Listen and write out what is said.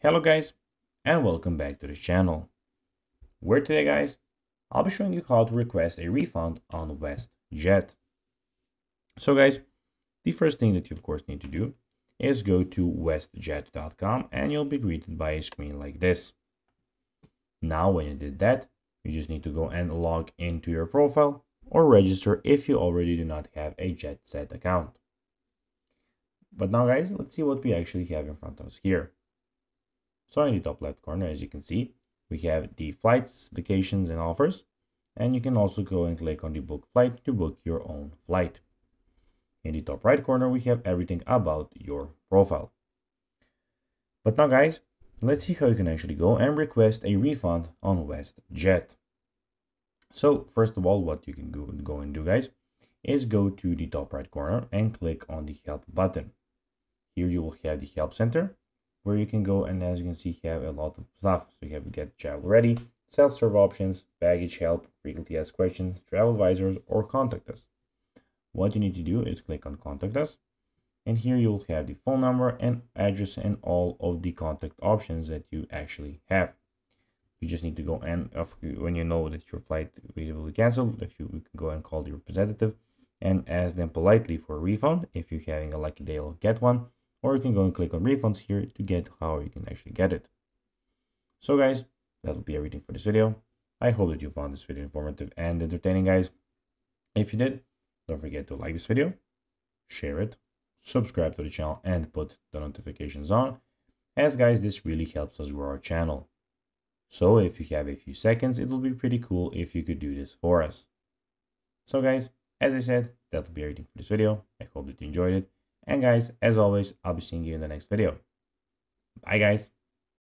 Hello guys, and welcome back to this channel, where today guys, I'll be showing you how to request a refund on WestJet. So guys, the first thing that you of course need to do is go to westjet.com and you'll be greeted by a screen like this. Now when you did that, you just need to go and log into your profile or register if you already do not have a JetSet account. But now guys, let's see what we actually have in front of us here. So in the top left corner, as you can see, we have the flights, vacations, and offers. And you can also go and click on the book flight to book your own flight. In the top right corner, we have everything about your profile. But now guys, let's see how you can actually go and request a refund on WestJet. So first of all, what you can go and do guys, is go to the top right corner and click on the help button. Here you will have the help center, where you can go and as you can see have a lot of stuff. So you have get travel ready, self-serve options, baggage help, frequently asked questions, travel advisors, or contact us. What you need to do is click on contact us, and here you'll have the phone number and address and all of the contact options that you actually have. You just need to go and when you know that your flight will be canceled, if you can go and call the representative and ask them politely for a refund. If you're having a lucky day, you'll get one. Or you can go and click on refunds here to get how you can actually get it. So guys, that'll be everything for this video. I hope that you found this video informative and entertaining guys. If you did, don't forget to like this video, share it, subscribe to the channel and put the notifications on, as guys this really helps us grow our channel. So if you have a few seconds, it will be pretty cool if you could do this for us. So guys, as I said, that'll be everything for this video. I hope that you enjoyed it. And guys, as always, I'll be seeing you in the next video. Bye guys.